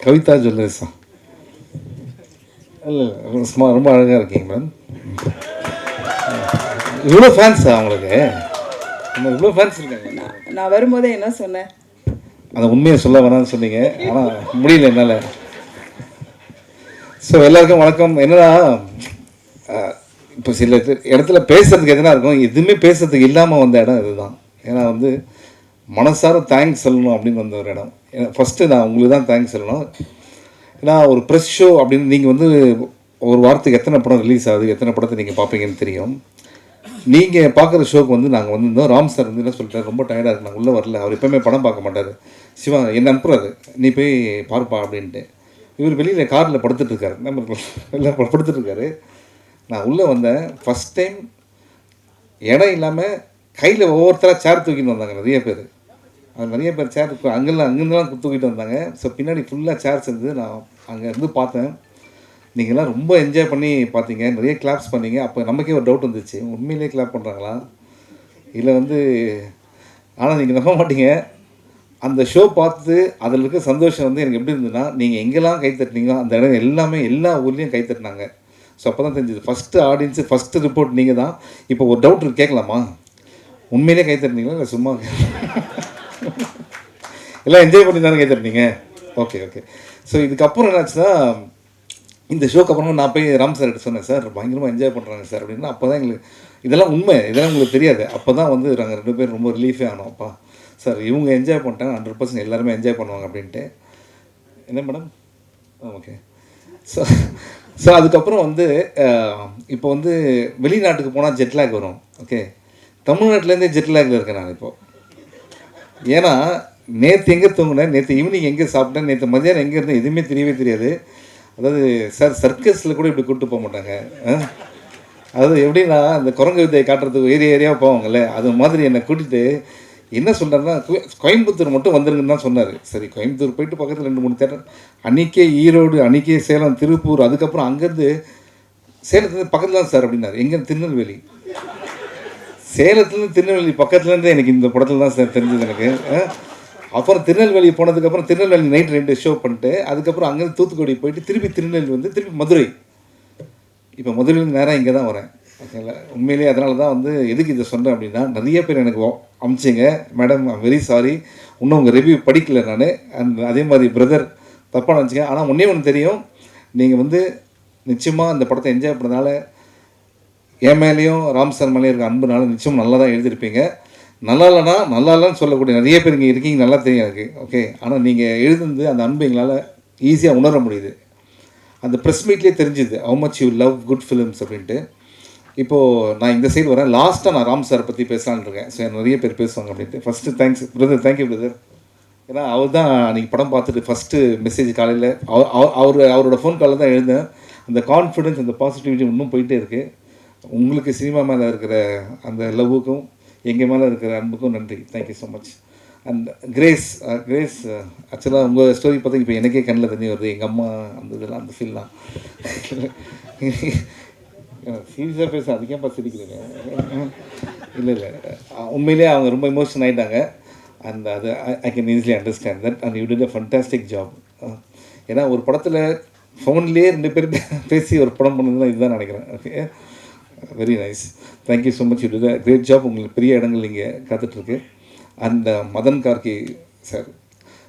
கவிதா ஜுவல்லர்ஸா? இல்லை இல்லை, சும்மா ரொம்ப அழகாக இருக்கீங்க மேடம். இவ்வளோ ஃபேன்ஸா உங்களுக்கு? இவ்வளோ ஃபேன்ஸ் இருக்காங்க. நான் வரும்போதே என்ன சொன்னேன்? அந்த உண்மையை சொல்ல வேணாம்னு சொன்னீங்க, ஆனால் முடியல என்னால். ஸோ எல்லாருக்கும் வணக்கம். என்னன்னா, இப்போ சில இடத்துல பேசுறதுக்கு எதுனா இருக்கும், எதுவுமே பேசுறதுக்கு இல்லாமல் வந்த இடம் இதுதான். ஏன்னா வந்து மனசார தேங்க்ஸ் சொல்லணும் அப்படின்னு வந்த ஒரு இடம். ஃபஸ்ட்டு நான் உங்களுக்கு தான் தேங்க்ஸ் சொல்லணும். ஏன்னா ஒரு ப்ரெஸ் ஷோ அப்படின்னு நீங்கள் வந்து ஒரு வாரத்துக்கு எத்தனை படம் ரிலீஸ் ஆகுது, எத்தனை படத்தை நீங்கள் பார்ப்பீங்கன்னு தெரியும். நீங்கள் பார்க்குற ஷோக்கு வந்து நாங்கள் வந்திருந்தோம். ராம் சார் வந்து என்ன சொல்லிட்டார், ரொம்ப டயர்டாக இருக்கு, நாங்கள் உள்ளே வரல. அவர் எப்போவுமே படம் பார்க்க மாட்டார். சிவா என்ன அனுப்புறாரு, நீ போய் பார்ப்பா அப்படின்ட்டு. இவர் வெளியில் காரில் படுத்துட்ருக்காரு, நம்ம எல்லாம் படுத்துட்ருக்காரு. நான் உள்ளே வந்தேன். ஃபஸ்ட் டைம் இடம் இல்லாமல் கையில் ஒவ்வொருத்தராக சேர் தூக்கிட்டு வந்தாங்க நிறைய பேர். அது நிறைய பேர் சேர் அங்கேருந்துலாம் தூக்கிட்டு வந்தாங்க. ஸோ பின்னாடி ஃபுல்லாக சேர்ஸ் இருந்தது. நான் அங்கே இருந்து பார்த்தேன். நீங்கள்லாம் ரொம்ப என்ஜாய் பண்ணி பார்த்தீங்க, நிறைய கிளாப்ஸ் பண்ணீங்க. அப்போ நமக்கே ஒரு டவுட் வந்துச்சு, உண்மையிலே கிளாப் பண்ணுறாங்களா இல்லை வந்து. ஆனால் நீங்கள் நம்ப மாட்டீங்க, அந்த ஷோ பார்த்து அதில் இருக்க சந்தோஷம் வந்து எனக்கு எப்படி இருந்ததுன்னா, நீங்கள் எங்கெல்லாம் கை தட்டினீங்களோ அந்த இடம் எல்லாமே எல்லா ஊர்லேயும் கை தட்டினாங்க. ஸோ அப்போ தான் தெரிஞ்சது, ஃபஸ்ட்டு ஆடியன்ஸு ஃபஸ்ட்டு ரிப்போர்ட் நீங்கள் தான். இப்போ ஒரு டவுட் கேட்கலாமா, உண்மையிலே கை தட்டினீங்களா இல்லை சும்மா? எல்லாம் என்ஜாய் பண்ணி தானே கை தட்டினீங்க? Okay okay. ஸோ இதுக்கப்புறம் என்னாச்சுன்னா, இந்த ஷோக்கு அப்புறமா நான் போய் ராம் சார் சொன்னேன், சார் பயங்கரமாக என்ஜாய் பண்ணுறாங்க சார் அப்படின்னா. அப்போ தான் எங்களுக்கு இதெல்லாம் உண்மை, இதெல்லாம் உங்களுக்கு தெரியாது. அப்போ தான் வந்து நாங்கள் 2 பேரும் ரொம்ப ரிலீஃபே ஆனோம். அப்பா சார் இவங்க என்ஜாய் பண்ணிட்டாங்க, 100% எல்லாருமே என்ஜாய் பண்ணுவாங்க அப்படின்ட்டு. என்ன மேடம்? ஓகே. ஸோ ஸோ அதுக்கப்புறம் வந்து இப்போ வந்து வெளிநாட்டுக்கு போனால் ஜெட்லாக் வரும். ஓகே, தமிழ்நாட்டிலேருந்தே ஜெட்லாகில் இருக்கேன் நான் இப்போது. ஏன்னா நேற்று எங்கே தூங்கினேன், நேற்று ஈவினிங் எங்கே சாப்பிட்டேன், நேற்று மதியானம் எங்கே இருந்தேன், எதுவுமே தெரியவே தெரியாது. அதாவது சார் சர்க்கஸில் கூட இப்படி கூப்பிட்டு போக மாட்டாங்க. அதாவது எப்படின்னா, அந்த குரங்கு வித்தையை காட்டுறதுக்கு ஏரியாவாக போவாங்கல்ல, அது மாதிரி என்னை கூட்டிகிட்டு என்ன சொல்கிறாருன்னா, கோயம்புத்தூர் மட்டும் வந்துருங்கன்னு தான் சொன்னார். சரி, கோயம்புத்தூர் போயிட்டு பக்கத்தில் 2-3 தேட்டர், அன்றைக்கே ஈரோடு, அன்றைக்கே சேலம், திருப்பூர், அதுக்கப்புறம் அங்கேருந்து சேலத்துலேருந்து பக்கத்தில் தான் சார் அப்படின்னாரு. எங்கே? திருநெல்வேலி. சேலத்துலேருந்து திருநெல்வேலி பக்கத்துலேருந்து எனக்கு இந்த படத்தில் தான் சார் தெரிஞ்சது எனக்கு. அப்புறம் திருநெல்வேலி போனதுக்கப்புறம் திருநெல்வேலி நைட் 2 ஷோ பண்ணிட்டு, அதுக்கப்புறம் அங்கேருந்து தூத்துக்குடி போயிட்டு திருப்பி திருநெல்வேலி வந்து திருப்பி மதுரை. இப்போ மதுரையிலேருந்து நேராக இங்கே தான் வரேன். ஓகேங்களா? உண்மையிலேயே அதனால தான் வந்து எதுக்கு இதை சொன்னேன் அப்படின்னா, நிறைய பேர் எனக்கு அமிச்சிங்க, மேடம் வெரி சாரி, இன்னும் உங்கள் ரிவ்யூ படிக்கல நான். அண்ட் அதே மாதிரி பிரதர் தப்பாக நினச்சிங்க. ஆனால் ஒன்று தெரியும், நீங்கள் வந்து நிச்சயமாக அந்த படத்தை என்ஜாய் பண்ணதுனால, என் மேலேயும் ராம் சார் மேலேயும் இருக்க அன்புனால நிச்சயம் நல்லா தான் எழுதியிருப்பீங்க. நல்லா இல்லைனா நல்லா இல்லைன்னு சொல்லக்கூடிய நிறைய பேர் இங்கே இருக்கீங்க, நல்லா தெரியும் எனக்கு. ஓகே, ஆனால் நீங்கள் எழுதுனது அந்த அன்பு எங்களால் ஈஸியாக உணர முடியுது. அந்த ப்ரெஸ் மீட்லேயே தெரிஞ்சுது how much you love good films அப்படின்ட்டு. இப்போது நான் இந்த சைடு வரேன். லாஸ்ட்டாக நான் ராம் சாரை பற்றி பேசலான்னு இருக்கேன். ஸோ நிறைய பேர் பேசுவாங்க அப்படின்ட்டு. First thanks brother, thank you brother. ஏன்னா அவர் தான் அன்றைக்கி படம் பார்த்துட்டு ஃபஸ்ட்டு மெசேஜ் காலையில் அவரோட ஃபோன் காலில் தான் எழுந்தேன். அந்த கான்ஃபிடென்ஸ், அந்த பாசிட்டிவிட்டி இன்னும் போயிட்டே இருக்குது. உங்களுக்கு சினிமா மேலே இருக்கிற அந்த லவ்வுக்கும் எங்கள் மேலே இருக்கிற அன்புக்கும் நன்றி. Thank you so much. And grace ஆக்சுவலாக உங்கள் ஸ்டோரி பார்த்தா இப்போ எனக்கே கண்ணில் தண்ணி வருது. எங்கள் அம்மா அந்த இதெல்லாம், அந்த ஃபீல்லாம் சீரியஸாக பேச அதுக்கே பார்த்து சிரிக்கிறீங்க. இல்லை உண்மையிலே அவங்க ரொம்ப எமோஷன் ஆகிட்டாங்க. அண்ட் அது I can easily understand that. And you did a fantastic job. ஏன்னா ஒரு படத்தில் ஃபோன்லேயே 2 பேர் பேசி ஒரு படம் பண்ணதுலாம் இதுதான் நினைக்கிறேன். Okay, very nice. Thank you so much. You did a great job. உங்களுக்கு பெரிய இடங்கள் இங்கே காத்துட்ருக்கு. அண்ட் மதன் கார்கி சார்,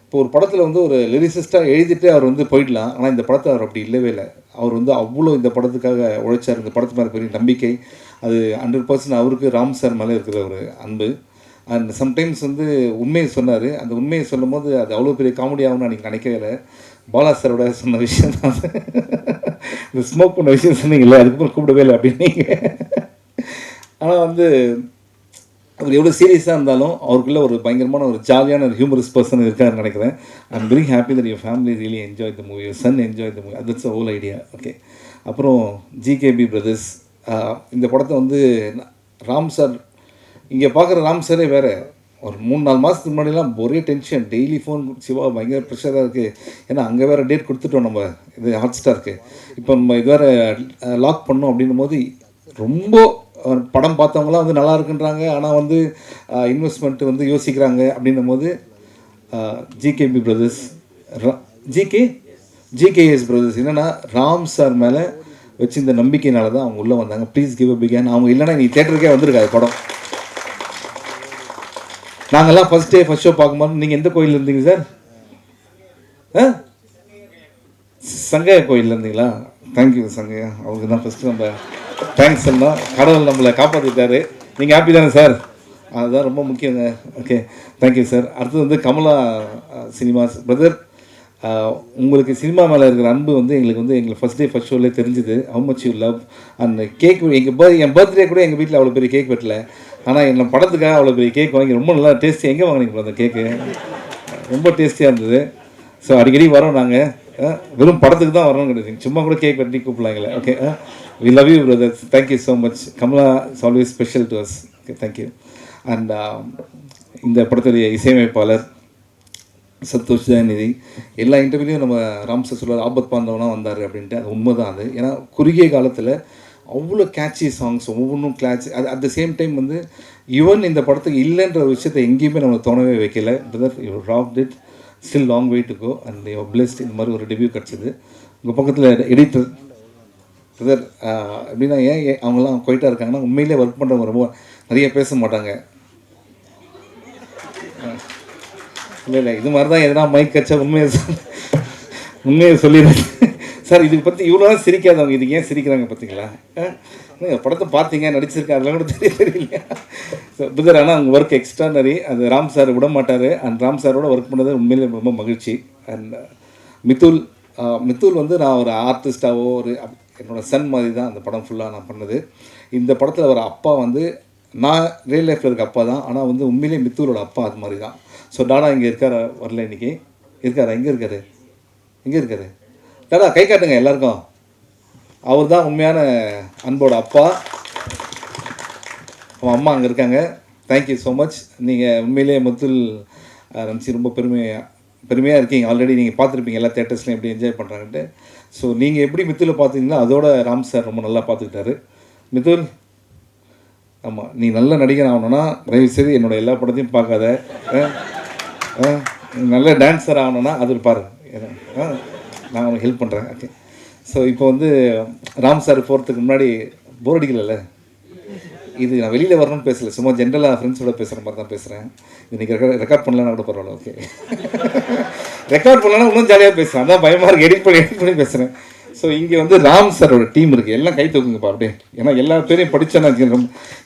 இப்போ ஒரு படத்தில் வந்து ஒரு லிரிசிஸ்ட்டாக எழுதிட்டு அவர் வந்து போயிடலாம். ஆனால் இந்த படத்தை அவர் அப்படி இல்லவே இல்லை. அவர் வந்து அவ்வளோ இந்த படத்துக்காக உழைச்சார். இந்த படத்து மேலே பெரிய நம்பிக்கை, அது 100% அவருக்கு ராம் சார் மேலே இருக்கிற ஒரு அன்பு. அண்ட் சம்டைம்ஸ் வந்து உண்மையை சொன்னார். அந்த உண்மையை சொல்லும் போது அது அவ்வளோ பெரிய காமெடியாகும்னு அன்றைக்கி நினைக்கவே இல்லை. பாலா சாரோட சொன்ன விஷயம் தான் இந்த ஸ்மோக் பண்ண விஷயம் சொன்னீங்கல்ல, அதுக்கப்புறம் கூப்பிடவே இல்லை அப்படின்னீங்க. ஆனால் வந்து அவர் எவ்வளோ சீரியஸாக இருந்தாலும் அவருக்குள்ள ஒரு பயங்கரமான ஒரு ஜாலியான ஒரு ஹியூமரஸ் பர்சன் இருக்காருன்னு நினைக்கிறேன். I am very happy that your family really enjoy the movie, your son enjoy the movie. That's whole idea. Okay, அப்புறம் ஜிகேபி பிரதர்ஸ், இந்த படத்தை வந்து ராம் சார் இங்கே பார்க்குற ராம் சாரே வேறு. ஒரு 3-4 மாதத்துக்கு முன்னாடிலாம் ஒரே டென்ஷன், டெய்லி ஃபோன், சிவா பயங்கர ப்ரெஷராக இருக்குது. ஏன்னா அங்கே வேறு டேட் கொடுத்துட்டோம் நம்ம, இது ஹாட் ஸ்டாருக்கு. இப்போ நம்ம இது வேறு லாக் பண்ணோம் அப்படின்னும் போது ரொம்ப படம் பார்த்தவங்களாம் வந்து நல்லா இருக்குன்றாங்க. ஆனால் வந்து இன்வெஸ்ட்மெண்ட்டு வந்து யோசிக்கிறாங்க அப்படின்னும் போது GKB brothers, GK GKS brothers என்னென்னா ராம் சார் மேலே வச்சு இந்த நம்பிக்கையினால தான் அவங்க உள்ளே வந்தாங்க. Please give a big hand. அவங்க இல்லைன்னா நீ தேட்டருக்கே வந்திருக்காது படம். நாங்கள்லாம் ஃபஸ்ட் டே ஃபஸ்ட் ஷோ பார்க்கும்போது நீங்கள் எந்த கோயிலில் இருந்தீங்க சார்? சங்கையா கோயிலில் இருந்தீங்களா? தேங்க்யூ சங்கையா, அவருக்கு தான் ஃபஸ்ட்டு நம்ம தேங்க்ஸ் சொல்லலாம். கடவுள் நம்மளை காப்பாற்றிட்டாரு. நீங்கள் ஹாப்பி தானே சார்? அதுதான் ரொம்ப முக்கியங்க. Okay, thank you sir. அடுத்தது வந்து கமலா சினிமாஸ் பிரதர், உங்களுக்கு சினிமா மேலே இருக்கிற அன்பு வந்து எங்களுக்கு ஃபஸ்ட் டே ஃபஸ்ட் ஷோலே தெரிஞ்சுது. How much you love. அந்த கேக் என் பர்த்டே கூட எங்கள் வீட்டில் அவ்வளோ பெரிய கேக் வெட்டல. ஆனால் என்ன படத்துக்காக அவ்வளோ பெரிய கேக் வாங்கி ரொம்ப நல்லா டேஸ்டி. எங்கே வாங்கினீங்க அந்த கேக்கு? ரொம்ப டேஸ்டியாக இருந்தது. ஸோ அடிக்கடி வரோம் நாங்கள். வெறும் படத்துக்கு தான் வரணும் கிடையாது, சும்மா கூட கேக் வெட்டி கூப்பிடலாங்களே. Okay, we love you brothers. Thank you so much. Kamala is always special to us. Okay, thank you. And இந்த படத்துடைய இசையமைப்பாளர் சந்தோஷ் ஜெயநிதி. எல்லா இன்டர்வியூலையும் நம்ம ராம் சார் சொல்லுவார் ஆபத் பாந்தவனா வந்தார் அப்படின்ட்டு. அது உண்மை தான். அது ஏன்னா குறுகிய காலத்தில் அவ்வளோ கேட்சி சாங்ஸ் ஒவ்வொன்றும் கிளாச். அது அட் த சேம் டைம் வந்து ஈவன் இந்த படத்துக்கு இல்லைன்ற ஒரு விஷயத்தை எங்கேயுமே நம்ம தோணவே வைக்கல. Brother, you rocked it. Still long way to go and you blessed. இந்த மாதிரி ஒரு டெபியூ கிடச்சிது. உங்கள் பக்கத்தில் எடிட்டர் பிரதர் எப்படின்னா அவங்களாம் குவைட்டாக இருக்காங்கன்னா உண்மையிலே ஒர்க் பண்ணுறவங்க ரொம்ப நிறைய பேச மாட்டாங்க. இல்லை இது மாதிரி தான் எதனா மைக் கச்சா உண்மையை சொல்லிடுறேன் சார். இதுக்கு பற்றி இவ்வளோ சிரிக்காதவங்க இதுக்கு ஏன் சிரிக்கிறாங்க பார்த்தீங்களா? படத்தை பார்த்தீங்க, நடிச்சிருக்கேன், அதெல்லாம் கூட தெரியல. ஸோ பிரதர், ஆனால் அவங்க ஒர்க் எக்ஸ்ட்ரானரி. அது ராம் சார் விட மாட்டார். அண்ட் ராம் சாரோட ஒர்க் பண்ணது உண்மையிலே ரொம்ப மகிழ்ச்சி. அண்ட் மித்துல் வந்து நான் ஒரு ஆர்டிஸ்டாவோ என்னோடய சன் மாதிரி தான் அந்த படம் ஃபுல்லாக நான் பண்ணது. இந்த படத்தில் வர அப்பா வந்து நான் ரியல் லைஃப்பில் இருக்க அப்பா தான், ஆனால் வந்து உண்மையிலே மித்தூரோட அப்பா அது மாதிரி தான். ஸோ டாடா இங்கே இருக்கார், வரல இன்றைக்கி. இருக்காரா? எங்கே இருக்காரு? டாடா கை காட்டுங்க எல்லாருக்கும். அவர் தான் உண்மையான அன்போட அப்பா. அவன் அம்மா அங்கே இருக்காங்க. Thank you so much. நீங்கள் உண்மையிலே முத்துல் நினச்சி ரொம்ப பெருமையாக இருக்கீங்க. ஆல்ரெடி நீங்கள் பார்த்துருப்பீங்க எல்லா தேட்டர்ஸ்லையும் எப்படி என்ஜாய் பண்ணுறாங்கன்ட்டு. ஸோ நீங்கள் எப்படி மித்துலில் பார்த்தீங்களோ அதோட ராம் சார் ரொம்ப நல்லா பார்த்துக்கிட்டாரு. மித்துல், ஆமாம், நீ நல்ல நடிகர் ஆகணும்னா தயவுசெய்து என்னோடய எல்லா படத்தையும் பார்க்காத. நல்ல டான்ஸர் ஆகணும்னா அது பாரு, நான் அவனுக்கு ஹெல்ப் பண்ணுறேன். ஓகே, ஸோ இப்போ வந்து ராம் சார் போகிறதுக்கு முன்னாடி போர் அடிக்கல. இது நான் வெளியில் வரணும்னு பேசலை, சும்மா ஜென்ரலாக ஃப்ரெண்ட்ஸோட பேசுகிற மாதிரி தான் பேசுகிறேன். இன்றைக்கி ரெக்கார்ட் பண்ணலன்னா கூட பரவாயில்ல. ஓகே, ரெக்கார்ட் பண்ணலன்னா இன்னும் ஜாலியாக பேசுகிறேன். அதான் பயமாக இருக்குது, எடிட் பண்ணி பேசுகிறேன். ஸோ இங்கே வந்து ராம் சாரோட டீம் இருக்குது. எல்லாம் கை தூக்குங்கப்பா அப்படியே. ஏன்னா எல்லா பேரையும் படித்தேன்னா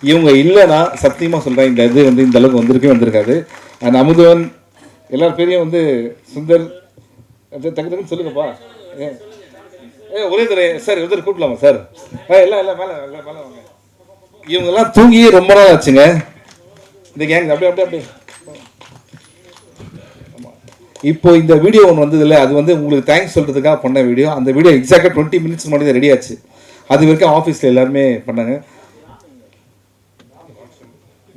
இவங்க இல்லைன்னா சத்தியமாக சொல்கிறேன் இந்த இது வந்து இந்த அளவுக்கு வந்திருக்காது. அண்ட் அமுதவன் எல்லார் பேரையும் வந்து சுந்தர் டக்குன்னு சொல்லுங்கப்பா. ஒரே தடவை சார் எதிர் கூப்பிடலாமா சார்? எல்லாம் மேலே வாங்க. இவங்கெல்லாம் தூங்கி ரொம்ப நாள் ஆச்சுங்க இந்த கேங். அப்படியே இப்போ இந்த வீடியோ ஒன்று வந்தது இல்லை, அது வந்து உங்களுக்கு தேங்க்ஸ் சொல்கிறதுக்காக பண்ண வீடியோ. அந்த வீடியோ எக்ஸாக்டாக 20 மினிட்ஸ் முன்னாடி தான் ரெடி ஆச்சு. அது வரைக்கும் ஆஃபீஸில் எல்லாருமே பண்ணாங்க.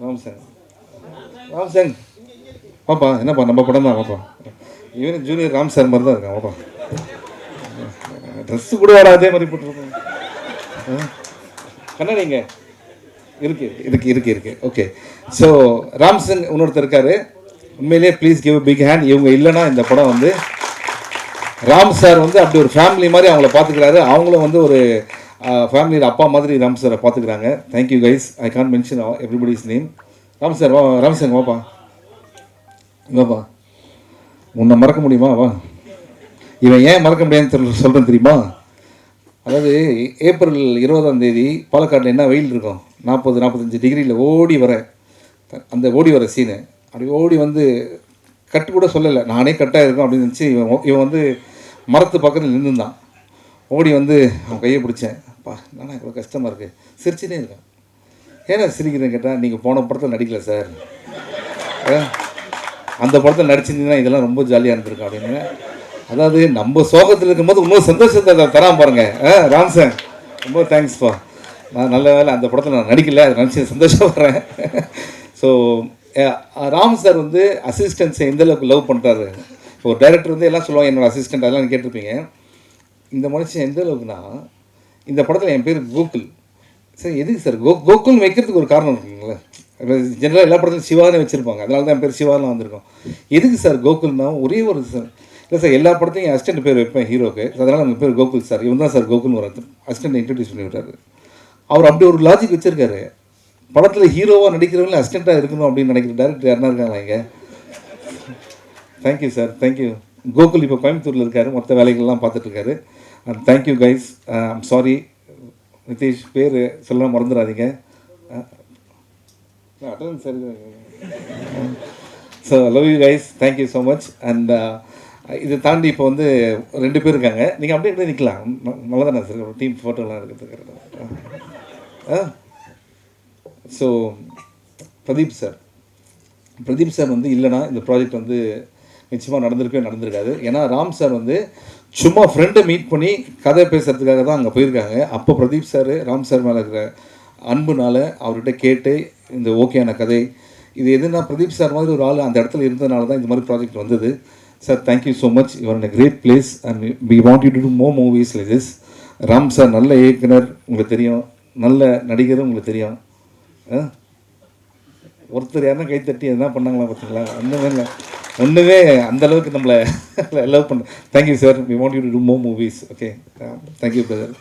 ராம் சார் வாப்பா, என்னப்பா நம்ம படம் தான். வாப்பா, ஈவன் ஜூனியர் ராம் சார் மாதிரி தான் இருக்கான். வாப்பா, ட்ரெஸ்ஸு கூட வர அதே மாதிரி போட்டுருக்கோம். கண்ணாடிங்க இருக்கு. ஓகே, ஸோ ராம்சன் இன்னொருத்தர் இருக்காரு. உண்மையிலே ப்ளீஸ் கிவ் பிக் ஹேண்ட். இவங்க இல்லைன்னா இந்த படம் வந்து ராம் சார் வந்து அப்படி ஒரு ஃபேமிலி மாதிரி அவங்கள பார்த்துக்கிறாரு. அவங்களும் வந்து ஒரு ஃபேமிலியில் அப்பா மாதிரி ராம் சாரை பார்த்துக்கிறாங்க. Thank you guys. I can't mention everybody's name. Ram sir Ram sir வாப்பா, உன்னை மறக்க முடியுமா? வா. இவன் ஏன் மறக்க முடியாதுன்னு சொல்கிறேன் தெரியுமா? அதாவது ஏப்ரல் 20ஆம் தேதி பாலக்காட்டில் என்ன வெயில் இருக்கும், 40-45 டிகிரியில் ஓடி வர சீனு. அப்படி ஓடி வந்து கட்டு கூட சொல்லலை, நானே கட்டாக இருக்கும் அப்படின்னு நினச்சி இவன் வந்து மரத்து பக்கத்தில் நின்றுந்தான். ஓடி வந்து அவன் கையை பிடிச்சேன். அப்பா, நானா இவ்வளோ கஷ்டமாக இருக்குது. சிரிச்சுட்டே இருக்கேன். ஏன்னா சிரிக்கிறேன்னு கேட்டால், நீங்கள் போன படத்தில் நடிக்கல சார், அந்த படத்தில் நடிச்சிருந்தீங்கன்னா இதெல்லாம் ரொம்ப ஜாலியாக இருந்திருக்கும் அப்படின்னு. அதாவது நம்ம சோகத்தில் இருக்கும்போது இன்னும் சந்தோஷத்தை தரான் பாருங்க. ராம்சன் ரொம்ப தேங்க்ஸ்ப்பா. நான் நல்ல வேலை அந்த படத்தில் நான் நடிக்கல, அதை நினச்சி சந்தோஷப்படுறேன். ஸோ ராம் சார் வந்து அசிஸ்டன்ஸை எந்தளவுக்கு லவ் பண்ணுறாரு. இப்போ ஒரு டைரக்டர் வந்து எல்லாம் சொல்லுவாங்க என்னோடய அசிஸ்டன்ட், அதெல்லாம் கேட்டிருப்பீங்க. இந்த மனுஷன் எந்த அளவுக்குன்னா, இந்த படத்தில் என் பேர் கோகுல். சரி, எதுக்கு சார் கோகுல் வைக்கிறதுக்கு ஒரு காரணம் இருக்குங்களே. ஜென்ரலாக எல்லா படத்துலையும் சிவானே வச்சுருப்பாங்க, அதனால தான் என் பேர் சிவாலாம் வந்திருக்கோம். எதுக்கு சார் கோகுல்னா, ஒரே ஒரு சார் இல்லை சார் எல்லா படத்தையும் என் அசிஸ்டன்ட் பேர் வைப்பேன் ஹீரோக்கு, அதனால் அந்த பேர் கோகுல் சார், இவன் தான் சார் கோகுல்னு ஒரு அசிஸ்டன்ட் இன்ட்ரடியூஸ் பண்ணி விட்டார். அவர் அப்படி ஒரு லாஜிக் வச்சுருக்காரு. படத்தில் ஹீரோவாக நடிக்கிறவங்களே அசிஸ்டண்ட்டாக இருக்கணும் அப்படின்னு நினைக்கிற டேரக்டர் யாருனா இருக்காங்களா இங்கே? Thank you sir, thank you. கோகுல் இப்போ கோயம்புத்தூரில் இருக்கார், மொத்த வேலைகள்லாம் பார்த்துட்ருக்காரு. And thank you guys. I'm sorry Nitish, பேர் சொல்ல மறந்துடாதீங்க. அட்டன் sir. So love you guys, thank you so much. And இதை தாண்டி இப்போ வந்து 2 பேர் இருக்காங்க. நீங்கள் அப்படியே கூட நிற்கலாம், நல்லா தானே சார் ஒரு டீம் ஃபோட்டோலாம் இருக்கிறதுக்கு. ஸோ பிரதீப் சார் வந்து இல்லைனா இந்த ப்ராஜெக்ட் வந்து நிச்சயமாக நடந்திருக்காது. ஏன்னா ராம் சார் வந்து சும்மா ஃப்ரெண்டை மீட் பண்ணி கதை பேசுகிறதுக்காக தான் அங்கே போயிருக்காங்க. அப்போ பிரதீப் சார் ராம் சார் மேலே இருக்கிற அன்புனால அவர்கிட்ட கேட்டு இந்த ஓகேயான கதை இது எதுனா பிரதீப் சார் மாதிரி ஒரு ஆள் அந்த இடத்துல இருந்ததுனால தான் இந்த மாதிரி ப்ராஜெக்ட் வந்தது. Sir thank you so much, you're in a great place and we want you to do more movies like this. Ram sir நல்ல இயக்குனர் உங்களுக்கு தெரியும், நல்ல நடிகரும் உங்களுக்கு தெரியும். ஒருத்தர் யாருன்னா கைத்தட்டி எதனா பண்ணாங்களா பார்த்தீங்களா? ஒன்றுமே அந்தளவுக்கு நம்மளை லவ் பண்ண. Thank you sir, we want you to do more movies. Okay, thank you brother.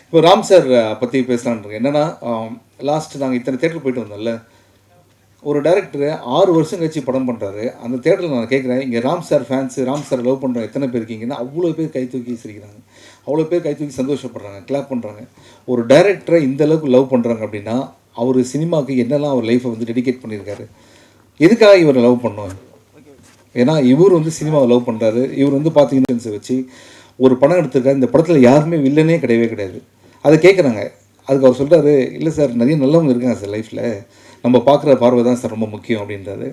இப்போ ராம் சார் பற்றி பேசலான்ருக்கு. என்னென்னா லாஸ்ட் நாங்கள் இத்தனை தேட்டர் போயிட்டு வந்தோம்ல, ஒரு டைரக்டர் 6 வருஷம் கழிச்சு படம் பண்ணுறாரு. அந்த தேட்டரில் நான் கேட்குறேன், இங்கே Ram sir fans, Ram sir love பண்ணுறவங்க எத்தனை பேர் இருக்கீங்கன்னா அவ்வளோ பேர் கை தூக்கி சிரிக்கிறாங்க, அவ்வளோ பேர் கை தூக்கி சந்தோஷப்படுறாங்க, கிளாப் பண்ணுறாங்க. ஒரு டைரக்டரை இந்த அளவுக்கு லவ் பண்ணுறாங்க அப்படின்னா அவர் சினிமாவுக்கு என்னெல்லாம் அவர் லைஃப்பை வந்து டெடிகேட் பண்ணியிருக்காரு. எதுக்காக இவரை லவ் பண்ணோம்? ஏன்னா இவர் வந்து சினிமாவை லவ் பண்ணுறாரு. இவர் வந்து பார்த்தீங்கன்னா வச்சு ஒரு படம் எடுத்திருக்காரு. இந்த படத்தில் யாருமே வில்லனே கிடையாது. அதை கேட்குறாங்க. அதுக்கு அவர் சொல்கிறாரு, இல்லை சார் நிறைய நல்லவங்க இருக்காங்க சார் லைஃப்பில், நம்ம பார்க்குற பார்வை தான் சார் ரொம்ப முக்கியம் அப்படின்றாரு.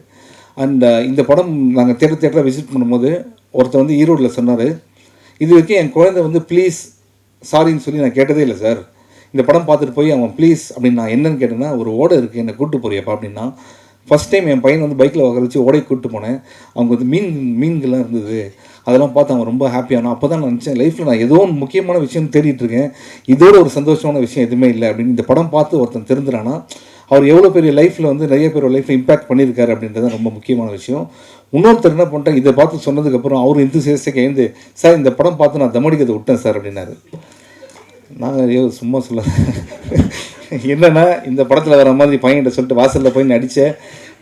அண்ட் இந்த படம் நாங்கள் தேட்டரை விசிட் பண்ணும்போது ஒருத்தர் வந்து ஈரோடில் சொன்னார், இது வரைக்கும் என் குழந்தை வந்து ப்ளீஸ் சாரின்னு சொல்லி நான் கேட்டதே இல்லை சார். இந்த படம் பார்த்துட்டு போய் அவன் ப்ளீஸ் அப்படின்னு நான் என்னன்னு கேட்டேன்னா, ஒரு ஓடை இருக்குது என்னை கூப்பிட்டு போறியப்பா அப்படின்னா. ஃபஸ்ட் டைம் என் பையன் வந்து பைக்கில் உட்கார வச்சு ஓடைக்கு கூப்பிட்டு போனேன். அவங்க வந்து மீன்கள்லாம் இருந்தது, அதெல்லாம் பார்த்து அவன் ரொம்ப ஹாப்பியானான். அப்போ தான் நான் நினச்சேன் லைஃப்பில் நான் ஏதோ ஒன்று முக்கியமான விஷயம் தேடிட்டு இருக்கேன், இதோட ஒரு சந்தோஷமான விஷயம் எதுவுமே இல்லை அப்படின்னு. இந்த படம் பார்த்து ஒருத்தன் தெரிஞ்சுறானா அவர் எவ்வளோ பெரிய லைஃப்பில் வந்து நிறைய பேர் லைஃப்பில் இம்பாக்ட் பண்ணியிருக்காரு அப்படின்றது ரொம்ப முக்கியமான விஷயம். இன்னொருத்தர் என்ன பண்ணிட்டேன், இதை பார்த்து சொன்னதுக்கப்புறம் அவர் இன்தூசியாஸ்டிக்காக எழுந்து, சார் இந்த படம் பார்த்து நான் தமடிக்கிறதை விட்டேன் சார் அப்படின்னாரு. நாங்கள் சும்மா சொல்ல என்னென்னா இந்த படத்தில் வர மாதிரி பையன்கிட்ட சொல்லிட்டு வாசலில் போய் நடித்தேன்.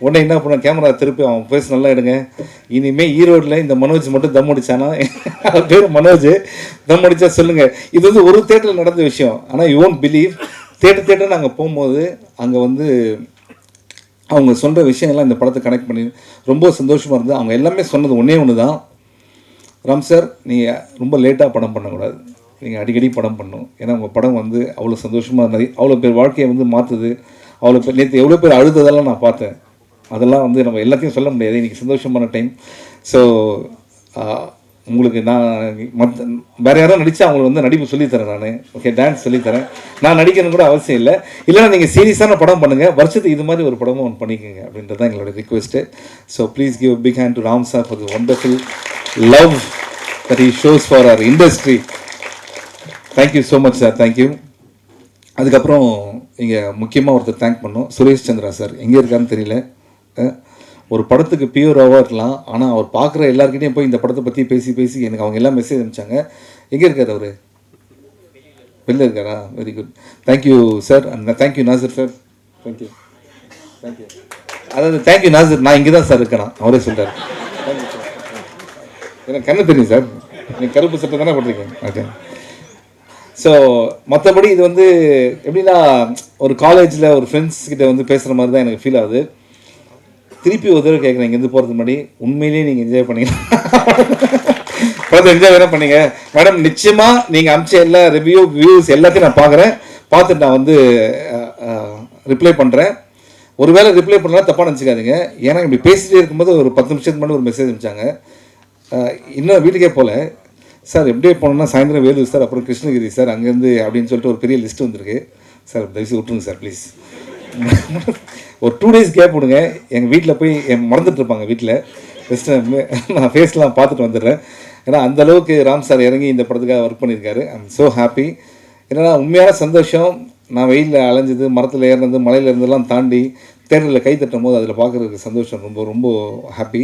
உடனே என்ன பண்ண, கேமரா திருப்பி அவன் பேச நல்லா எடுங்க, இனிமேல் ஈரோடில் இந்த மனோஜ் மட்டும் தம் அடித்தானா, அவர் பேர் மனோஜ், தம் அடித்தா சொல்லுங்கள். இது வந்து ஒரு தேட்டரில் நடந்த விஷயம். ஆனால் யூ ஒன்ட் பிலீவ், தேட்டர் நாங்கள் போகும்போது அங்கே வந்து அவங்க சொல்கிற விஷயங்கள்லாம் இந்த படத்தை கனெக்ட் பண்ணி ரொம்ப சந்தோஷமாக இருந்தது. அவங்க எல்லாமே சொன்னது ஒன்று தான், ராம் சார் நீங்கள் ரொம்ப லேட்டாக படம் பண்ணக்கூடாது, நீங்கள் அடிக்கடி படம் பண்ணணும். ஏன்னா உங்கள் படம் வந்து அவ்வளோ சந்தோஷமாக இருந்தது, அவ்வளோ பேர் வாழ்க்கையை வந்து மாற்றுது. அவ்வளோ பேர் நேற்று எவ்வளோ பேர் அழுததெல்லாம் நான் பார்த்தேன். அதெல்லாம் வந்து நம்ம எல்லாத்தையும் சொல்ல முடியாது, இன்றைக்கி சந்தோஷமான டைம். ஸோ உங்களுக்கு நான் வேறு யாரும் நடித்தா அவங்களுக்கு வந்து நடிப்பு சொல்லித்தரேன் நான். ஓகே, டான்ஸ் சொல்லித்தரேன். நான் நடிக்கணும் கூட அவசியம் இல்லை. இல்லைனா நீங்கள் சீரியஸான படம் பண்ணுங்கள், வருஷத்துக்கு இது மாதிரி ஒரு படமும் ஒன்று பண்ணிக்கோங்க அப்படின்றது தான் எங்களோட request. So please give big hand to Ram sir for the wonderful love that he shows for our industry. Thank you so much sir, thank you. அதுக்கப்புறம் இங்கே முக்கியமாக ஒருத்தர் தேங்க் பண்ணோம், சுரேஷ் சந்திரா சார். எங்கே இருக்காருன்னு தெரியல. ஒரு படத்துக்கு பியூராவாக இருக்கலாம், ஆனால் அவர் பார்க்குற எல்லாருக்கிட்டையும் போய் இந்த படத்தை பற்றி பேசி எனக்கு அவங்க எல்லாம் மெசேஜ் அனுப்பிச்சாங்க. எங்கே இருக்கார் அவர்? வெளில இருக்காரா? Very good, thank you sir. And thank you Nasser sir, thank you. அதாவது தேங்க்யூ நாசர், நான் இங்கே தான் சார் இருக்கேன், அவரே சொல்கிறார். Thank you sir. எனக்கு கண்ணு தெரியும் சார், நீங்கள் கருப்பு சட்டை தானே போட்டிருக்கீங்க. ஓகே. ஸோ மற்றபடி இது வந்து எப்படின்னா ஒரு காலேஜில் ஒரு ஃப்ரெண்ட்ஸ் கிட்ட வந்து பேசுகிற மாதிரி தான் எனக்கு ஃபீல் ஆகுது. திருப்பி ஒரு தடவை கேட்குறேன், இங்கேருந்து போகிறதுக்கு முன்னாடி உண்மையிலேயே நீங்கள் என்ஜாய் பண்ணீங்க, என்ஜாய் வேணா பண்ணீங்க மேடம். நிச்சயமாக நீங்கள் அமிச்ச எல்லா வியூஸ் எல்லாத்தையும் நான் பார்த்துட்டு நான் வந்து ரிப்ளை பண்ணுறேன். ஒருவேளை ரிப்ளை பண்ணலாம் தப்பாக நினச்சிக்காதீங்க. ஏன்னா இப்படி பேசிகிட்டே இருக்கும்போது ஒரு 10 நிமிஷத்துக்கு முன்னாடி ஒரு மெசேஜ் அனுப்பிச்சாங்க. இன்னும் வீட்டுக்கே போகல சார், எப்படியே போனோம்னா சாயந்தரம் வேலூர் சார், அப்புறம் கிருஷ்ணகிரி சார், அங்கேருந்து அப்படின்னு சொல்லிட்டு ஒரு பெரிய லிஸ்ட்டு வந்திருக்கு சார். தயவுசெய்து விட்டுருங்க சார் ப்ளீஸ். ஒரு 2 days கேப் விடுங்க. எங்கள் வீட்டில் போய் மறந்துட்டுருப்பாங்க வீட்டில். ஜஸ்ட்டு நான் ஃபேஸ்லாம் பார்த்துட்டு வந்துடுறேன். ஏன்னா அந்தளவுக்கு ராம் சார் இறங்கி இந்த படத்துக்காக ஒர்க் பண்ணியிருக்காரு. I am so happy. என்னன்னா உண்மையான சந்தோஷம். நான் வெயிலில் அலைஞ்சது, மரத்தில் ஏறினது, மலையில் இருந்தெல்லாம் தாண்டி தேட்டரில் கை தட்டும் போது அதில் பார்க்குறதுக்கு சந்தோஷம் ரொம்ப ரொம்ப ஹாப்பி.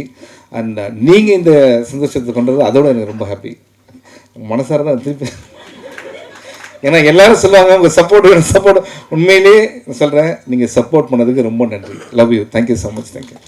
அண்ட் நீங்கள் இந்த சந்தோஷத்தை கொண்டது அதோட எனக்கு ரொம்ப ஹாப்பி. மனசார தான் திருப்பி, ஏன்னா எல்லாரும் சொல்லுவாங்க உங்கள் சப்போர்ட் உண்மையிலேயே சொல்கிறேன், நீங்கள் சப்போர்ட் பண்ணதுக்கு ரொம்ப நன்றி. Love you. Thank you so much. Thank you.